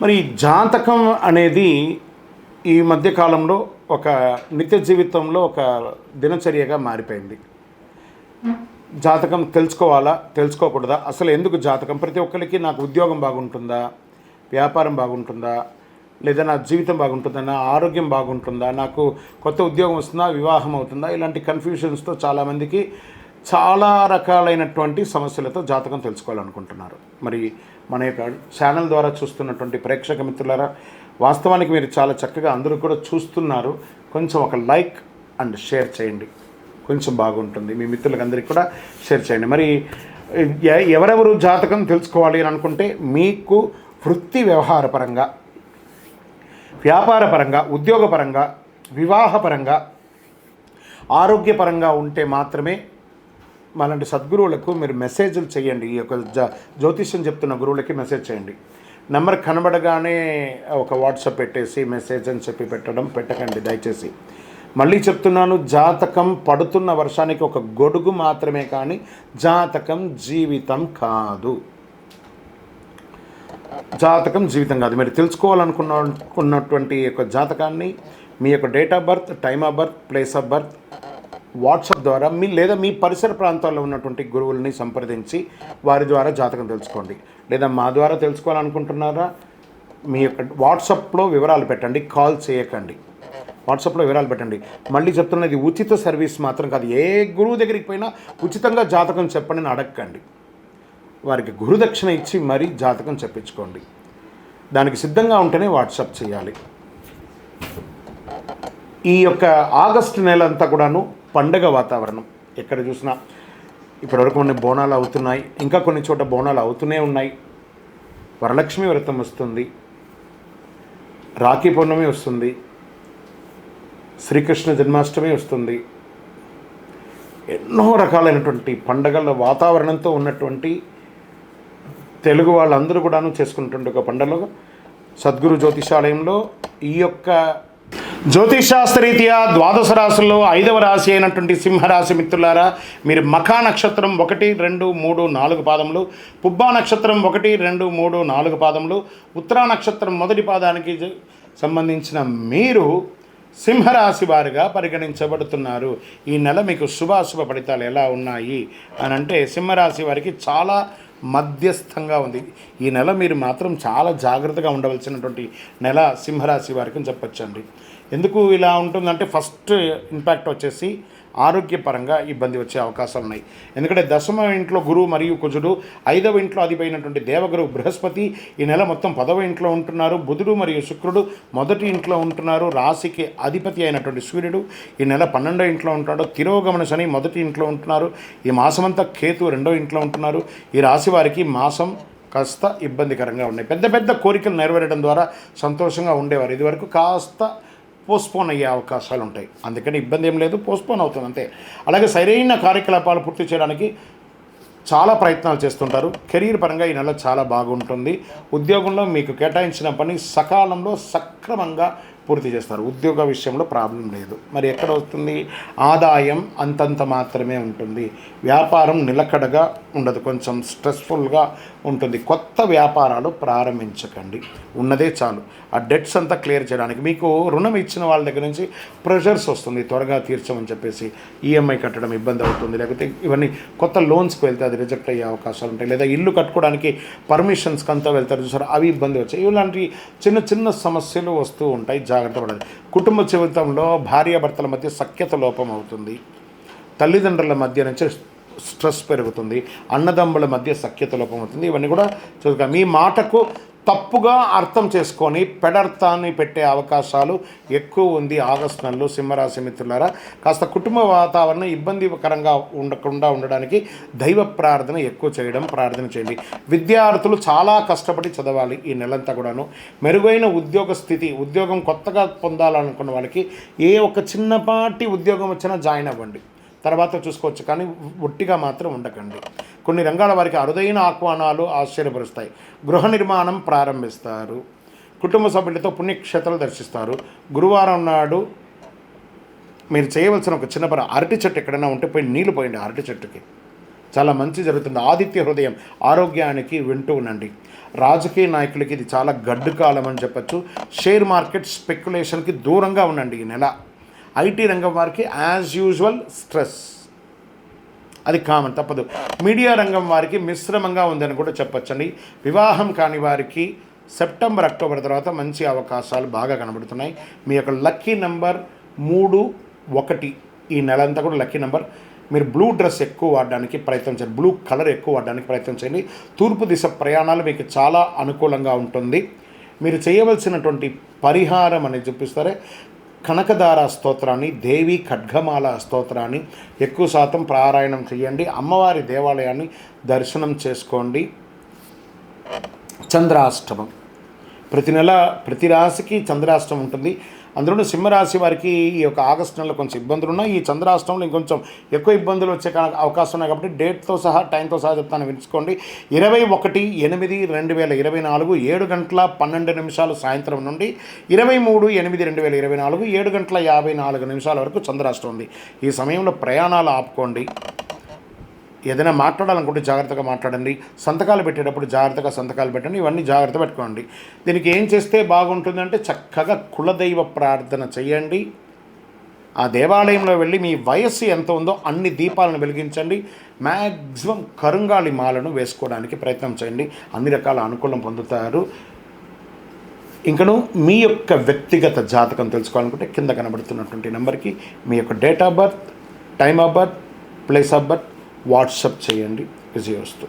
మరి జాతకం అనేది ఈ మధ్య కాలంలో ఒక నిత్య జీవితంలో ఒక దినచర్యగా మారిపోయింది. జాతకం తెలుసుకోవాలా, తెలుసుకోకూడదా, అసలు ఎందుకు జాతకం? ప్రతి ఒక్కరికి నాకు ఉద్యోగం బాగుంటుందా, వ్యాపారం బాగుంటుందా, లేదా నా జీవితం బాగుంటుందా, నా ఆరోగ్యం బాగుంటుందా, నాకు కొత్త ఉద్యోగం వస్తుందా, వివాహం అవుతుందా, ఇలాంటి కన్ఫ్యూషన్స్తో చాలామందికి చాలా రకాలైనటువంటి సమస్యలతో జాతకం తెలుసుకోవాలనుకుంటున్నారు. మరి మన యొక్క ఛానల్ ద్వారా చూస్తున్నటువంటి ప్రేక్షక మిత్రులారా, వాస్తవానికి మీరు చాలా చక్కగా అందరూ కూడా చూస్తున్నారు. కొంచెం ఒక లైక్ అండ్ షేర్ చేయండి, కొంచెం బాగుంటుంది. మీ మిత్రులందరికీ కూడా షేర్ చేయండి. మరి ఎవరెవరు జాతకం తెలుసుకోవాలి అని అనుకుంటే, మీకు వృత్తి వ్యవహారపరంగా, వ్యాపారపరంగా, ఉద్యోగపరంగా, వివాహపరంగా, ఆరోగ్యపరంగా ఉంటే మాత్రమే మాలాంటి సద్గురువులకు మీరు మెసేజ్లు చేయండి. ఈ యొక్క జ్యోతిష్యం చెప్తున్న గురువులకి మెసేజ్ చేయండి. నెంబర్ కనబడగానే ఒక వాట్సాప్ పెట్టేసి మెసేజ్ అని చెప్పి పెట్టకండి దయచేసి. మళ్ళీ చెప్తున్నాను, జాతకం పడుతున్న వర్షానికి ఒక గొడుగు మాత్రమే, కానీ జాతకం జీవితం కాదు. జాతకం జీవితం కాదు. మీరు తెలుసుకోవాలనుకున్నటువంటి యొక్క జాతకాన్ని మీ యొక్క date of birth, time of birth, place of birth WhatsApp ద్వారా లేదా మీ పరిసర ప్రాంతాల్లో ఉన్నటువంటి గురువుల్ని సంప్రదించి వారి ద్వారా జాతకం తెలుసుకోండి. లేదా మా ద్వారా తెలుసుకోవాలనుకుంటున్నారా, మీ యొక్క వాట్సాప్లో వివరాలు పెట్టండి, కాల్ చేయకండి. వాట్సాప్లో వివరాలు పెట్టండి. మళ్ళీ చెప్తున్నది ఉచిత సర్వీస్ మాత్రం కాదు. ఏ గురువు దగ్గరికి పోయినా ఉచితంగా జాతకం చెప్పండి అని అడగకండి. వారికి గురుదక్షిణ ఇచ్చి మరీ జాతకం చెప్పించుకోండి. దానికి సిద్ధంగా ఉంటేనే వాట్సాప్ చేయాలి. ఈ యొక్క ఆగస్టు నెల అంతా కూడాను పండగ వాతావరణం. ఎక్కడ చూసినా ఇప్పటివరకు కొన్ని బోనాలు అవుతున్నాయి, ఇంకా కొన్ని చోట బోనాలు అవుతూనే ఉన్నాయి. వరలక్ష్మి వ్రతం వస్తుంది, రాఖీ పౌర్ణమి వస్తుంది, శ్రీకృష్ణ జన్మాష్టమి వస్తుంది. ఎన్నో రకాలైనటువంటి పండగల వాతావరణంతో ఉన్నటువంటి తెలుగు వాళ్ళందరూ కూడాను చేసుకున్నటువంటి ఒక పండుగలో సద్గురు జ్యోతిషాలయంలో ఈ యొక్క జ్యోతిషాస్త్రరీత్యా ద్వాదశ రాశుల్లో 5వ రాశి అయినటువంటి సింహరాశి మిత్రులారా, మీరు మఖా నక్షత్రం 1, 2, 3, 4 పాదములు, పుబ్బా నక్షత్రం 1, 2, 3, 4 పాదములు, ఉత్తరా నక్షత్రం మొదటి పాదానికి సంబంధించిన మీరు సింహరాశి వారిగా పరిగణించబడుతున్నారు. ఈ నెల మీకు శుభాశుభ ఫలితాలు ఎలా ఉన్నాయి అని అంటే, సింహరాశి వారికి చాలా మధ్యస్థంగా ఉంది. ఈ నెల మీరు మాత్రం చాలా జాగ్రత్తగా ఉండవలసినటువంటి నెల సింహరాశి వారికి చెప్పొచ్చండి. ఎందుకు ఇలా ఉంటుందంటే, ఫస్ట్ ఇంపాక్ట్ వచ్చేసి ఆరోగ్యపరంగా ఇబ్బంది వచ్చే అవకాశాలు ఉన్నాయి. ఎందుకంటే 10వ ఇంట్లో గురువు మరియు కుజుడు, 5వ ఇంట్లో అధిపైనటువంటి దేవగురు బృహస్పతి ఈ నెల మొత్తం 10వ ఇంట్లో ఉంటున్నారు. బుధుడు మరియు శుక్రుడు మొదటి ఇంట్లో ఉంటున్నారు. రాశికి అధిపతి అయినటువంటి సూర్యుడు ఈ నెల 12వ ఇంట్లో ఉంటాడు. తిరోగమన శని మొదటి ఇంట్లో ఉంటున్నారు. ఈ మాసమంతా కేతు 2వ ఇంట్లో ఉంటున్నారు. ఈ రాశి వారికి మాసం కాస్త ఇబ్బందికరంగా ఉన్నాయి. పెద్ద పెద్ద కోరికలు నెరవేరడం ద్వారా సంతోషంగా ఉండేవారు. ఇదివరకు కాస్త పోస్ట్పోన్ అయ్యే అవకాశాలు ఉంటాయి. అందుకని ఇబ్బంది ఏం లేదు, పోస్ట్పోన్ అవుతుంది అంతే. అలాగే సరైన కార్యకలాపాలు పూర్తి చేయడానికి చాలా ప్రయత్నాలు చేస్తుంటారు. కెరీర్ పరంగా ఈ నెల చాలా బాగుంటుంది. ఉద్యోగంలో మీకు కేటాయించిన పని సకాలంలో సక్రమంగా పూర్తి చేస్తారు. ఉద్యోగ విషయంలో ప్రాబ్లం లేదు. మరి ఎక్కడ వస్తుంది? ఆదాయం అంతంత మాత్రమే ఉంటుంది. వ్యాపారం నిలకడగా ఉండదు, కొంచెం స్ట్రెస్ఫుల్గా ఉంటుంది. కొత్త వ్యాపారాలు ప్రారంభించకండి, ఉన్నదే చాలు. ఆ డెట్స్ అంతా క్లియర్ చేయడానికి మీకు రుణం ఇచ్చిన వాళ్ళ దగ్గర నుంచి ప్రెషర్స్ వస్తుంది, త్వరగా తీర్చమని చెప్పేసి ఈఎంఐ కట్టడం ఇబ్బంది అవుతుంది. లేకపోతే ఇవన్నీ కొత్త లోన్స్కి వెళ్తే అది రిజెక్ట్ అయ్యే అవకాశాలు ఉంటాయి. లేదా ఇల్లు కట్టుకోవడానికి పర్మిషన్స్కి అంతా వెళ్తారు చూసారు, అవి ఇబ్బంది వచ్చాయి. ఇలాంటి చిన్న చిన్న సమస్యలు వస్తూ ఉంటాయి. జాగ్రత్త పడాలి. కుటుంబ జీవితంలో భార్యాభర్తల మధ్య సఖ్యత లోపం అవుతుంది. తల్లిదండ్రుల మధ్య నుంచి స్ట్రెస్ పెరుగుతుంది. అన్నదమ్ముల మధ్య సఖ్యత లోపం అవుతుంది. ఇవన్నీ కూడా చూద్దాం. మీ మాటకు తప్పుగా అర్థం చేసుకొని పెడర్థాన్ని పెట్టే అవకాశాలు ఎక్కువ ఉంది ఆగస్టు నెలలో. సింహరాశి మిత్రులారా, కాస్త కుటుంబ వాతావరణం ఇబ్బందికరంగా ఉండకుండా ఉండడానికి దైవ ప్రార్థన ఎక్కువ ప్రార్థన చేయండి. విద్యార్థులు చాలా కష్టపడి చదవాలి ఈ నెలంతా కూడాను. మెరుగైన ఉద్యోగ స్థితి, ఉద్యోగం కొత్తగా పొందాలనుకున్న వాళ్ళకి ఏ ఒక చిన్నపాటి ఉద్యోగం వచ్చినా జాయిన్ అవ్వండి, తర్వాత చూసుకోవచ్చు. కానీ ఒట్టిగా మాత్రం ఉండకండి. కొన్ని రంగాల వారికి అరుదైన ఆహ్వానాలు ఆశ్చర్యపరుస్తాయి. గృహ నిర్మాణం ప్రారంభిస్తారు. కుటుంబ సభ్యులతో పుణ్యక్షేత్రాలు దర్శిస్తారు. గురువారం నాడు మీరు చేయవలసిన ఒక చిన్న పని, అరటి చెట్టు ఎక్కడైనా ఉంటే పోయి నీళ్లు పోయండి అరటి చెట్టుకి. చాలా మంచి జరుగుతుంది. ఆదిత్య హృదయం ఆరోగ్యానికి వింటూ ఉండండి. రాజకీయ నాయకులకి ఇది చాలా గడ్డు కాలం అని చెప్పచ్చు. షేర్ మార్కెట్ స్పెక్యులేషన్కి దూరంగా ఉండండి ఈ నెల. ఐటీ రంగం వారికి యాజ్ యూజువల్ స్ట్రెస్, అది కామన్, తప్పదు. మీడియా రంగం వారికి మిశ్రమంగా ఉందని కూడా చెప్పచ్చండి. వివాహం కాని వారికి సెప్టెంబర్ అక్టోబర్ తర్వాత మంచి అవకాశాలు బాగా కనబడుతున్నాయి. మీ యొక్క లక్కీ నెంబర్ 3, 1 ఈ నెలంతా కూడా లక్కీ నెంబర్. మీరు బ్లూ డ్రెస్ ఎక్కువ వాడడానికి ప్రయత్నం చేయండి, బ్లూ కలర్ ఎక్కువ వాడడానికి ప్రయత్నం చేయండి. తూర్పు దిశ ప్రయాణాలు మీకు చాలా అనుకూలంగా ఉంటుంది. మీరు చేయవలసినటువంటి పరిహారం అనేది చూపిస్తారే, కనకదార స్తోత్రాన్ని, దేవి ఖడ్గమాల స్తోత్రాన్ని ఎక్కువ శాతం పారాయణం చేయండి. అమ్మవారి దేవాలయాన్ని దర్శనం చేసుకోండి. చంద్రాష్టమం ప్రతి నెల ప్రతి రాశికి చంద్రాష్టమం ఉంటుంది. అందులో సింహరాశి వారికి ఈ యొక్క ఆగస్టు నెలలో కొంచెం ఇబ్బందులు ఉన్నాయి. ఈ చంద్రాష్టమంలో ఇంకొంచెం ఎక్కువ ఇబ్బందులు వచ్చే అవకాశం ఉన్నాయి కాబట్టి డేట్తో సహా టైంతో సహా చెప్తాను, వినుకోండి. 21/8/2024 7:12 సాయంత్రం నుండి 23/8/2024 7:54 వరకు చంద్రాష్టమం ఉంది. ఈ సమయంలో ప్రయాణాలు ఆపుకోండి. ఏదైనా మాట్లాడాలనుకుంటే జాగ్రత్తగా మాట్లాడండి. సంతకాలు పెట్టేటప్పుడు జాగ్రత్తగా సంతకాలు పెట్టండి. ఇవన్నీ జాగ్రత్త పెట్టుకోండి. దీనికి ఏం చేస్తే బాగుంటుందంటే చక్కగా కులదైవ ప్రార్థన చేయండి. ఆ దేవాలయంలో వెళ్ళి మీ వయస్సు ఎంత ఉందో అన్ని దీపాలను వెలిగించండి. మ్యాక్సిమం కరుంగాళి మాలను వేసుకోవడానికి ప్రయత్నం చేయండి. అన్ని రకాల అనుకూలం పొందుతారు. ఇంకను మీ యొక్క వ్యక్తిగత జాతకం తెలుసుకోవాలనుకుంటే కింద కనబడుతున్నటువంటి నెంబర్కి మీ యొక్క date of birth, time of birth, place of birth WhatsApp చేయండి. విజయవస్తు.